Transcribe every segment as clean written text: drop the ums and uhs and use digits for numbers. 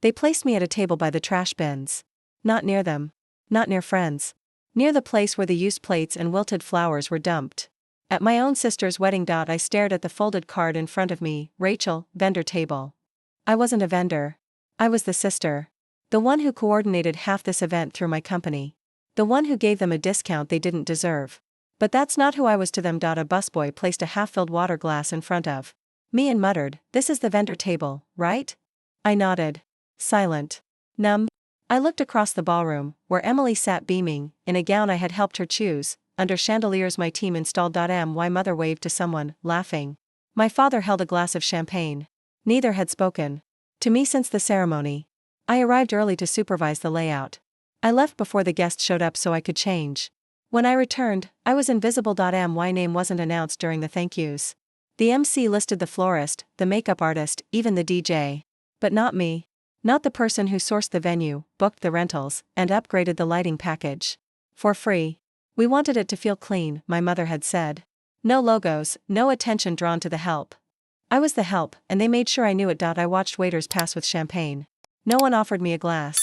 They placed me at a table by the trash bins. Not near them. Not near friends. Near the place where the used plates and wilted flowers were dumped. At my own sister's wedding. I stared at the folded card in front of me, Rachel, vendor table. I wasn't a vendor. I was the sister. The one who coordinated half this event through my company. The one who gave them a discount they didn't deserve. But that's not who I was to them. A busboy placed a half-filled water glass in front of me and muttered, "This is the vendor table, right?" I nodded. Silent. Numb. I looked across the ballroom, where Emily sat beaming, in a gown I had helped her choose. Under chandeliers my team installed. My mother waved to someone, laughing. My father held a glass of champagne. Neither had spoken to me since the ceremony. I arrived early to supervise the layout. I left before the guests showed up so I could change. When I returned, I was invisible. My name wasn't announced during the thank yous. The MC listed the florist, the makeup artist, even the DJ. But not me. Not the person who sourced the venue, booked the rentals, and upgraded the lighting package. For free. We wanted it to feel clean, my mother had said. No logos, no attention drawn to the help. I was the help, and they made sure I knew it. I watched waiters pass with champagne. No one offered me a glass.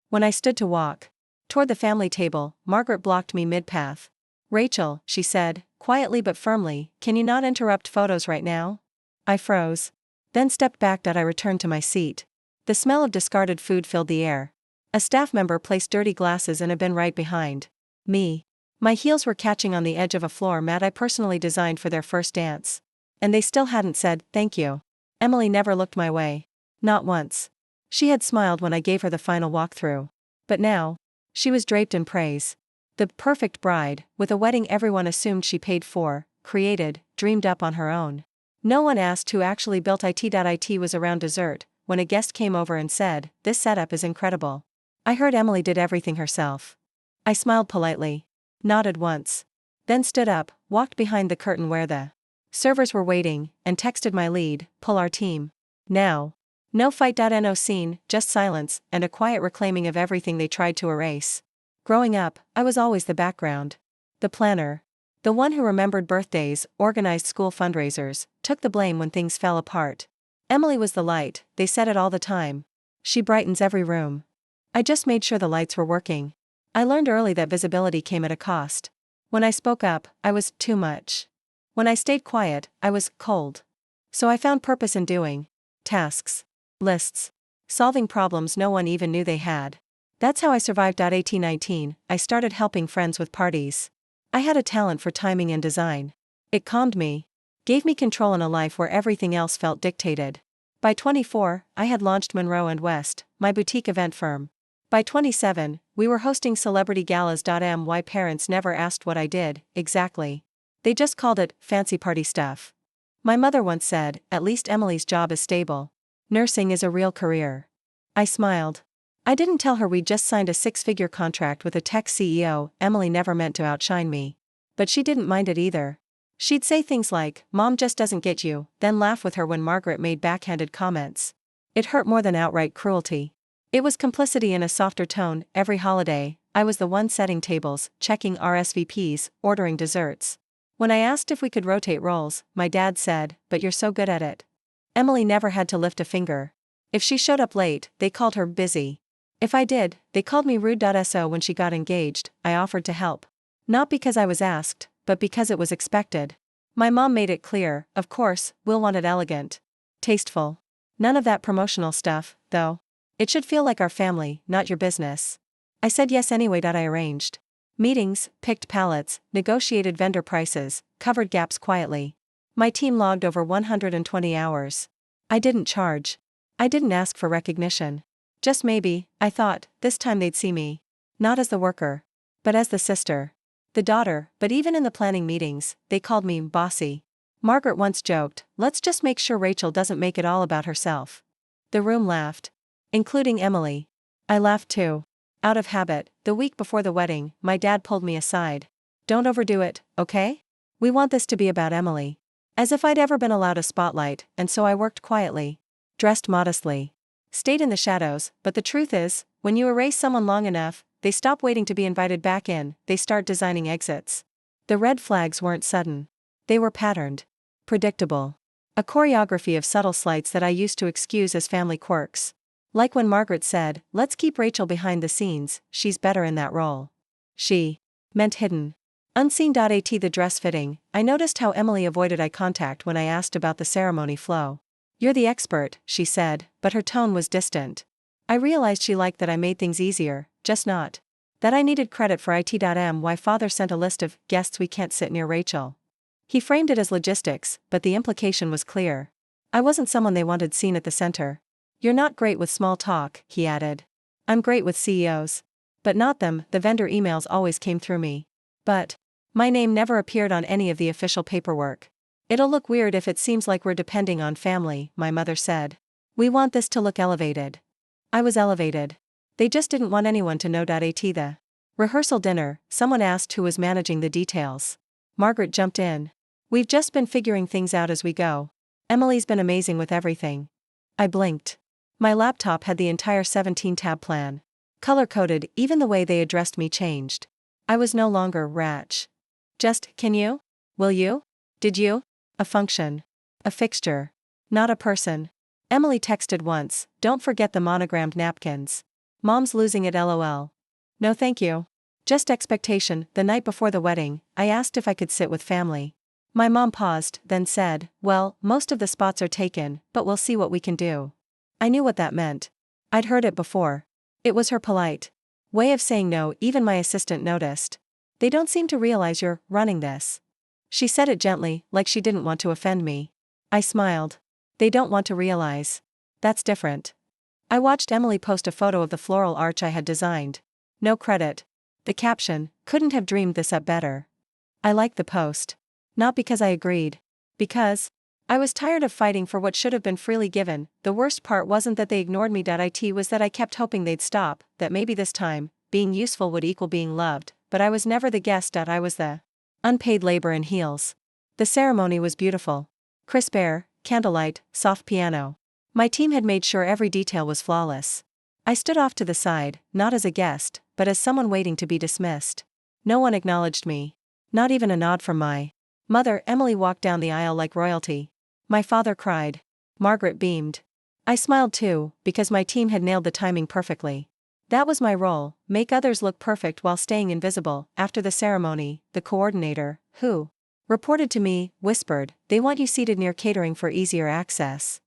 When I stood to walk toward the family table, Margaret blocked me mid-path. "Rachel," she said, quietly but firmly, "can you not interrupt photos right now?" I froze. Then stepped back. I returned to my seat. The smell of discarded food filled the air. A staff member placed dirty glasses in a bin right behind me. My heels were catching on the edge of a floor mat I personally designed for their first dance. And they still hadn't said, "Thank you." Emily never looked my way. Not once. She had smiled when I gave her the final walkthrough. But now, she was draped in praise. The perfect bride, with a wedding everyone assumed she paid for, created, dreamed up on her own. No one asked who actually built it. It was around dessert, when a guest came over and said, "This setup is incredible." I heard Emily did everything herself. I smiled politely. Nodded once. Then stood up, walked behind the curtain where the servers were waiting, and texted my lead, "Pull our team. Now." No fight. No scene, just silence, and a quiet reclaiming of everything they tried to erase. Growing up, I was always the background. The planner. The one who remembered birthdays, organized school fundraisers, took the blame when things fell apart. Emily was the light, they said it all the time. She brightens every room. I just made sure the lights were working. I learned early that visibility came at a cost. When I spoke up, I was too much. When I stayed quiet, I was cold. So I found purpose in doing tasks, lists, solving problems no one even knew they had. That's how I survived. 1819, I started helping friends with parties. I had a talent for timing and design. It calmed me, gave me control in a life where everything else felt dictated. By 24, I had launched Monroe & West, my boutique event firm. By 27, we were hosting celebrity galas. My parents never asked what I did, exactly. They just called it fancy party stuff. My mother once said, "At least Emily's job is stable. Nursing is a real career." I smiled. I didn't tell her we'd just signed a 6-figure contract with a tech CEO. Emily never meant to outshine me. But she didn't mind it either. She'd say things like, "Mom just doesn't get you," then laugh with her when Margaret made backhanded comments. It hurt more than outright cruelty. It was complicity in a softer tone. Every holiday, I was the one setting tables, checking RSVPs, ordering desserts. When I asked if we could rotate roles, my dad said, "But you're so good at it." Emily never had to lift a finger. If she showed up late, they called her busy. If I did, they called me rude. So when she got engaged, I offered to help. Not because I was asked, but because it was expected. My mom made it clear, of course, we'll want it elegant, tasteful. None of that promotional stuff, though. It should feel like our family, not your business. I said yes anyway. I arranged meetings, picked palettes, negotiated vendor prices, covered gaps quietly. My team logged over 120 hours. I didn't charge. I didn't ask for recognition. Just maybe, I thought, this time they'd see me. Not as the worker, but as the sister. The daughter. But even in the planning meetings, they called me bossy. Margaret once joked, "Let's just make sure Rachel doesn't make it all about herself." The room laughed. Including Emily. I laughed too. Out of habit. The week before the wedding, my dad pulled me aside. "Don't overdo it, okay? We want this to be about Emily." As if I'd ever been allowed a spotlight, and so I worked quietly. Dressed modestly. Stayed in the shadows, but the truth is, when you erase someone long enough, they stop waiting to be invited back in, they start designing exits. The red flags weren't sudden. They were patterned. Predictable. A choreography of subtle slights that I used to excuse as family quirks. Like when Margaret said, "Let's keep Rachel behind the scenes, she's better in that role." She meant hidden. Unseen. At the dress fitting, I noticed how Emily avoided eye contact when I asked about the ceremony flow. "You're the expert," she said, but her tone was distant. I realized she liked that I made things easier, just not that I needed credit for it. My father sent a list of guests we can't sit near Rachel. He framed it as logistics, but the implication was clear. I wasn't someone they wanted seen at the center. "You're not great with small talk," he added. "I'm great with CEOs. But not them." The vendor emails always came through me. But my name never appeared on any of the official paperwork. "It'll look weird if it seems like we're depending on family," my mother said. "We want this to look elevated." I was elevated. They just didn't want anyone to know. At the rehearsal dinner, someone asked who was managing the details. Margaret jumped in. "We've just been figuring things out as we go. Emily's been amazing with everything." I blinked. My laptop had the entire 17-tab plan. Color-coded, even the way they addressed me changed. I was no longer Ratch. Just, "Can you? Will you? Did you?" A function. A fixture. Not a person. Emily texted once, "Don't forget the monogrammed napkins. Mom's losing it, lol." No thank you. Just expectation. The night before the wedding, I asked if I could sit with family. My mom paused, then said, "Well, most of the spots are taken, but we'll see what we can do." I knew what that meant. I'd heard it before. It was her polite way of saying no. Even my assistant noticed. "They don't seem to realize you're running this." She said it gently, like she didn't want to offend me. I smiled. "They don't want to realize. That's different." I watched Emily post a photo of the floral arch I had designed. No credit. The caption, "Couldn't have dreamed this up better." I liked the post. Not because I agreed. Because I was tired of fighting for what should have been freely given. The worst part wasn't that they ignored me. It was that I kept hoping they'd stop, that maybe this time, being useful would equal being loved, but I was never the guest. I was the unpaid labor in heels. The ceremony was beautiful. Crisp air, candlelight, soft piano. My team had made sure every detail was flawless. I stood off to the side, not as a guest, but as someone waiting to be dismissed. No one acknowledged me. Not even a nod from my mother. Emily walked down the aisle like royalty. My father cried. Margaret beamed. I smiled too, because my team had nailed the timing perfectly. That was my role, make others look perfect while staying invisible. After the ceremony, the coordinator, who reported to me, whispered, "They want you seated near catering for easier access."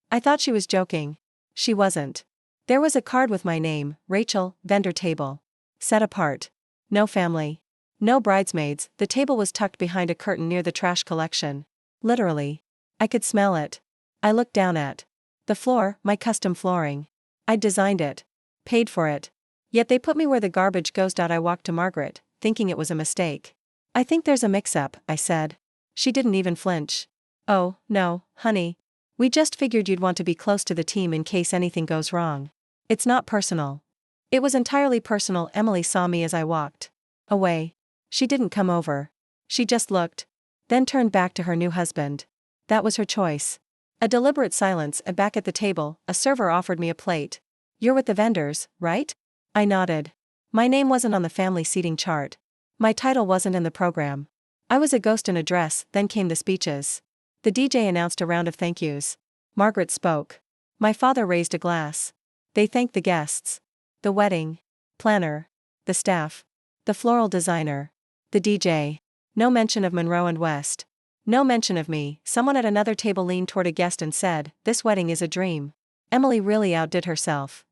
I thought she was joking. She wasn't. There was a card with my name, Rachel, vendor table. Set apart. No family. No bridesmaids. The table was tucked behind a curtain near the trash collection. Literally. I could smell it. I looked down at the floor, my custom flooring. I'd designed it. Paid for it. Yet they put me where the garbage goes. I walked to Margaret, thinking it was a mistake. "I think there's a mix-up," I said. She didn't even flinch. "Oh, no, honey. We just figured you'd want to be close to the team in case anything goes wrong. It's not personal." It was entirely personal. Emily saw me as I walked away. She didn't come over. She just looked. Then turned back to her new husband. That was her choice. A deliberate silence, and back at the table, a server offered me a plate. "You're with the vendors, right?" I nodded. My name wasn't on the family seating chart. My title wasn't in the program. I was a ghost in a dress. Then came the speeches. The DJ announced a round of thank yous. Margaret spoke. My father raised a glass. They thanked the guests. The wedding planner. The staff. The floral designer. The DJ. No mention of Monroe and West. No mention of me. Someone at another table leaned toward a guest and said, "This wedding is a dream." Emily really outdid herself.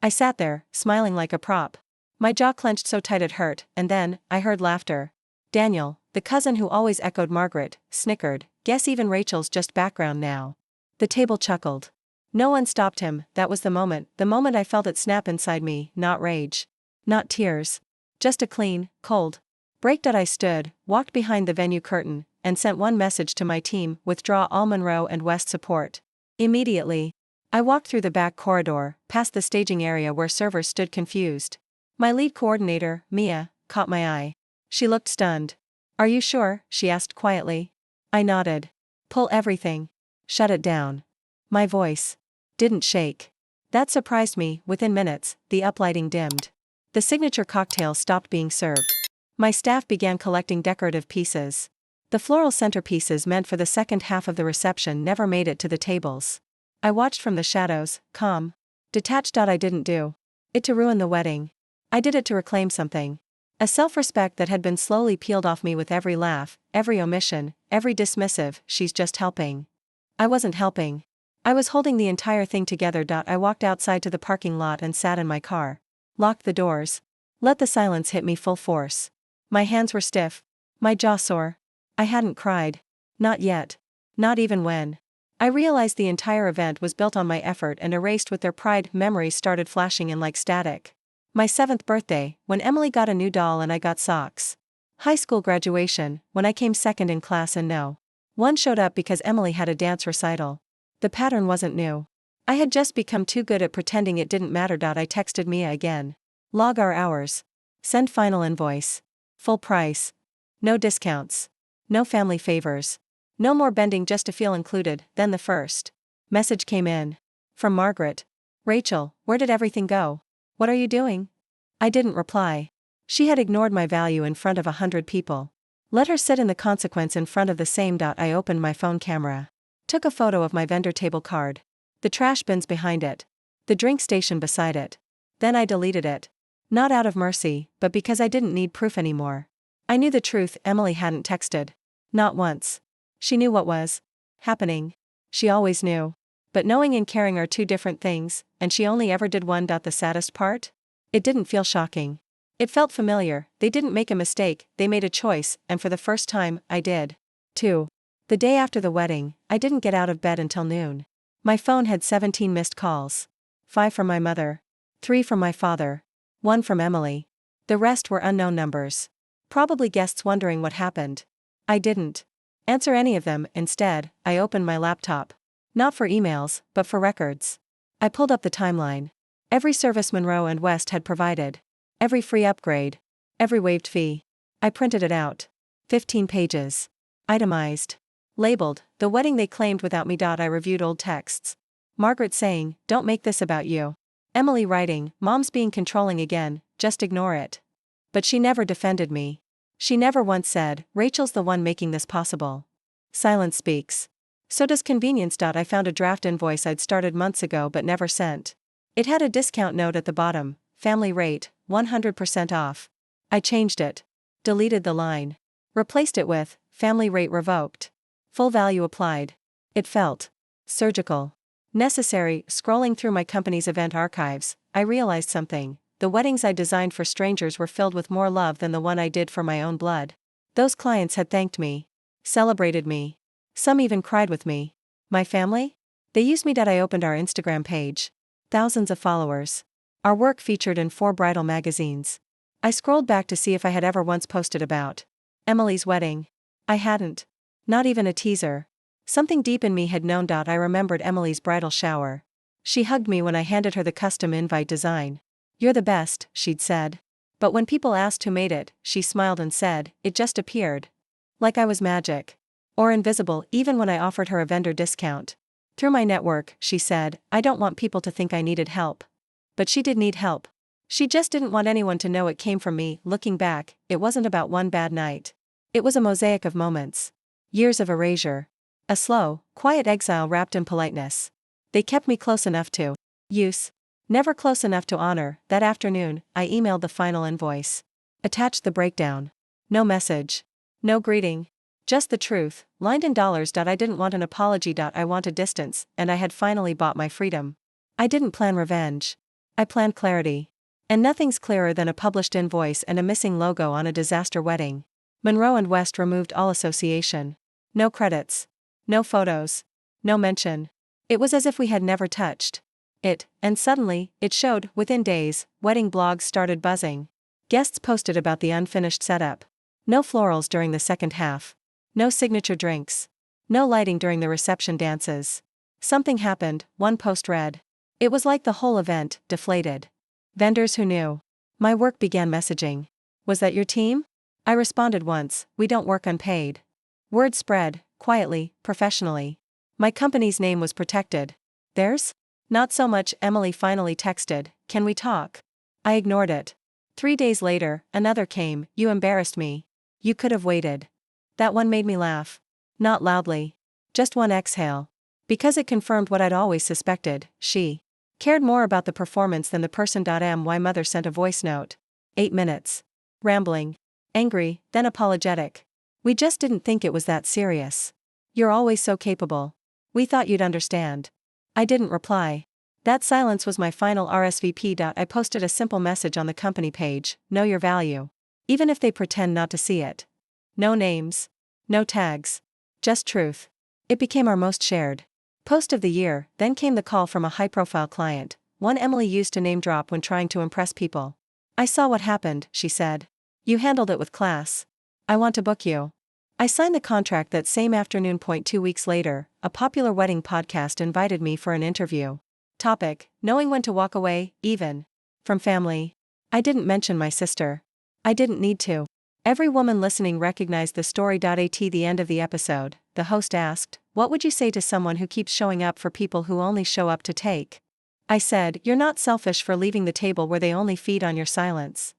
I sat there, smiling like a prop. My jaw clenched so tight it hurt, and then, I heard laughter. Daniel, the cousin who always echoed Margaret, snickered, "Guess even Rachel's just background now." The table chuckled. No one stopped him. That was the moment I felt it snap inside me, not rage. Not tears. Just a clean, cold break. I stood, walked behind the venue curtain, and sent one message to my team: withdraw all Monroe and West support. Immediately. I walked through the back corridor, past the staging area where servers stood confused. My lead coordinator, Mia, caught my eye. She looked stunned. "Are you sure?" she asked quietly. I nodded. "Pull everything. Shut it down." My voice didn't shake. That surprised me. Within minutes, the uplighting dimmed. The signature cocktail stopped being served. My staff began collecting decorative pieces. The floral centerpieces meant for the second half of the reception never made it to the tables. I watched from the shadows, calm. Detached. I didn't do it to ruin the wedding. I did it to reclaim something. A self-respect that had been slowly peeled off me with every laugh, every omission, every dismissive, "She's just helping." I wasn't helping. I was holding the entire thing together. I walked outside to the parking lot and sat in my car. Locked the doors. Let the silence hit me full force. My hands were stiff. My jaw sore. I hadn't cried. Not yet. Not even when I realized the entire event was built on my effort and erased with their pride. Memories started flashing in like static. My 7th birthday, when Emily got a new doll and I got socks. High school graduation, when I came second in class and no one showed up because Emily had a dance recital. The pattern wasn't new. I had just become too good at pretending it didn't matter. I texted Mia again. Log our hours. Send final invoice. Full price. No discounts. No family favors. No more bending just to feel included. Then the first message came in. From Margaret. "Rachel, where did everything go? What are you doing?" I didn't reply. She had ignored my value in front of 100 people. Let her sit in the consequence in front of the same. I opened my phone camera. Took a photo of my vendor table card. The trash bins behind it. The drink station beside it. Then I deleted it. Not out of mercy, but because I didn't need proof anymore. I knew the truth. Emily hadn't texted. Not once. She knew what was happening. She always knew. But knowing and caring are two different things, and she only ever did one. The saddest part? It didn't feel shocking. It felt familiar. They didn't make a mistake, they made a choice, and for the first time, I did. 2. The day after the wedding, I didn't get out of bed until noon. My phone had 17 missed calls. 5 from my mother. 3 from my father. 1 from Emily. The rest were unknown numbers. Probably guests wondering what happened. I didn't answer any of them. Instead, I opened my laptop. Not for emails, but for records. I pulled up the timeline. Every service Monroe and West had provided. Every free upgrade. Every waived fee. I printed it out. 15 pages. Itemized. Labeled, "The wedding they claimed without me." I reviewed old texts. Margaret saying, "Don't make this about you." Emily writing, "Mom's being controlling again, just ignore it." But she never defended me. She never once said, "Rachel's the one making this possible." Silence speaks. So does convenience. I found a draft invoice I'd started months ago but never sent. It had a discount note at the bottom, family rate, 100% off. I changed it. Deleted the line. Replaced it with, family rate revoked. Full value applied. It felt surgical. Necessary. Scrolling through my company's event archives, I realized something. The weddings I designed for strangers were filled with more love than the one I did for my own blood. Those clients had thanked me. Celebrated me. Some even cried with me. My family? They used me. I opened our Instagram page. Thousands of followers. Our work featured in 4 bridal magazines. I scrolled back to see if I had ever once posted about Emily's wedding. I hadn't. Not even a teaser. Something deep in me had known. I remembered Emily's bridal shower. She hugged me when I handed her the custom invite design. "You're the best," she'd said. But when people asked who made it, she smiled and said, "It just appeared." Like I was magic. Or invisible. Even when I offered her a vendor discount. "Through my network," she said, "I don't want people to think I needed help." But she did need help. She just didn't want anyone to know it came from me. Looking back, it wasn't about one bad night. It was a mosaic of moments. Years of erasure. A slow, quiet exile wrapped in politeness. They kept me close enough to use. Never close enough to honor. That afternoon, I emailed the final invoice. Attached the breakdown. No message. No greeting. Just the truth, lined in dollars. I didn't want an apology. I wanted distance, and I had finally bought my freedom. I didn't plan revenge. I planned clarity. And nothing's clearer than a published invoice and a missing logo on a disaster wedding. Monroe and West removed all association. No credits. No photos. No mention. It was as if we had never touched it, and suddenly, it showed. Within days, wedding blogs started buzzing. Guests posted about the unfinished setup. No florals during the second half. No signature drinks. No lighting during the reception dances. Something happened, one post read. It was like the whole event deflated. Vendors who knew my work began messaging. "Was that your team?" I responded once, "We don't work unpaid." Word spread, quietly, professionally. My company's name was protected. Theirs? Not so much. Emily finally texted, "Can we talk?" I ignored it. 3 days later, another came, "You embarrassed me. You could have waited." That one made me laugh. Not loudly. Just one exhale. Because it confirmed what I'd always suspected, she Cared more about the performance than the person. My mother sent a voice note. 8 minutes. Rambling. Angry, then apologetic. We just didn't think it was that serious. You're always so capable. We thought you'd understand. I didn't reply. That silence was my final RSVP. I posted a simple message on the company page: know your value. Even if they pretend not to see it. No names. No tags. Just truth. It became our most shared post of the year. Then came the call from a high-profile client, one Emily used to name drop when trying to impress people. I saw what happened, she said. You handled it with class. I want to book you. I signed the contract that same afternoon. 2 weeks later, a popular wedding podcast invited me for an interview. Topic: knowing when to walk away, even from family. I didn't mention my sister. I didn't need to. Every woman listening recognized the story. At the end of the episode, the host asked, "What would you say to someone who keeps showing up for people who only show up to take?" I said, "You're not selfish for leaving the table where they only feed on your silence."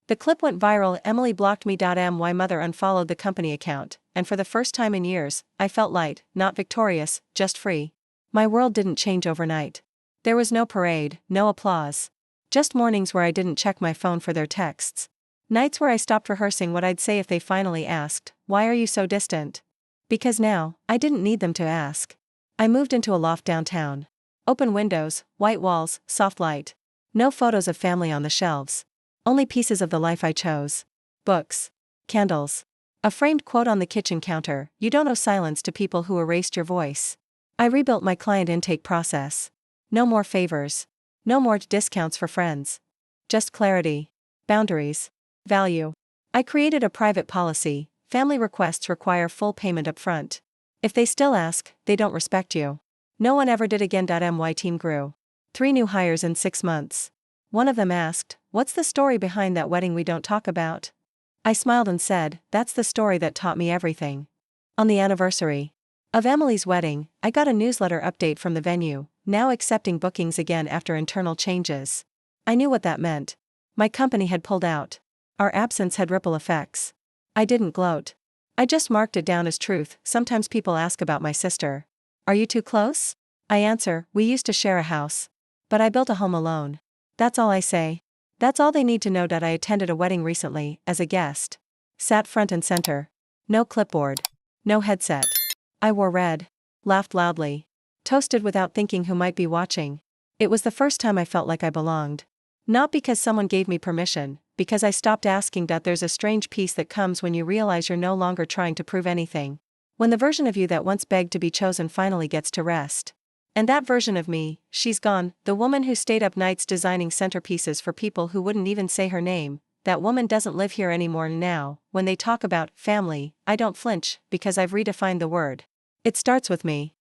The clip went viral. Emily blocked me. My mother unfollowed the company account, and for the first time in years, I felt light, not victorious, just free. My world didn't change overnight. There was no parade, no applause. Just mornings where I didn't check my phone for their texts. Nights where I stopped rehearsing what I'd say if they finally asked, "Why are you so distant?" Because now, I didn't need them to ask. I moved into a loft downtown. Open windows, white walls, soft light. No photos of family on the shelves. Only pieces of the life I chose. Books. Candles. A framed quote on the kitchen counter: "You don't owe silence to people who erased your voice." I rebuilt my client intake process. No more favors. No more discounts for friends. Just clarity. Boundaries. Value. I created a private policy: family requests require full payment upfront. If they still ask, they don't respect you. No one ever did again. My team grew. 3 new hires in 6 months. One of them asked, "What's the story behind that wedding we don't talk about?" I smiled and said, "That's the story that taught me everything." On the anniversary of Emily's wedding, I got a newsletter update from the venue, now accepting bookings again after internal changes. I knew what that meant. My company had pulled out. Our absence had ripple effects. I didn't gloat. I just marked it down as truth. Sometimes people ask about my sister. "Are you too close?" I answer, "We used to share a house. But I built a home alone." That's all I say. That's all they need to know. I attended a wedding recently, as a guest. Sat front and center. No clipboard. No headset. I wore red. Laughed loudly. Toasted without thinking who might be watching. It was the first time I felt like I belonged. Not because someone gave me permission, because I stopped asking. There's a strange peace that comes when you realize you're no longer trying to prove anything. When the version of you that once begged to be chosen finally gets to rest. And that version of me, she's gone, the woman who stayed up nights designing centerpieces for people who wouldn't even say her name. That woman doesn't live here anymore. Now, when they talk about family, I don't flinch, because I've redefined the word. It starts with me.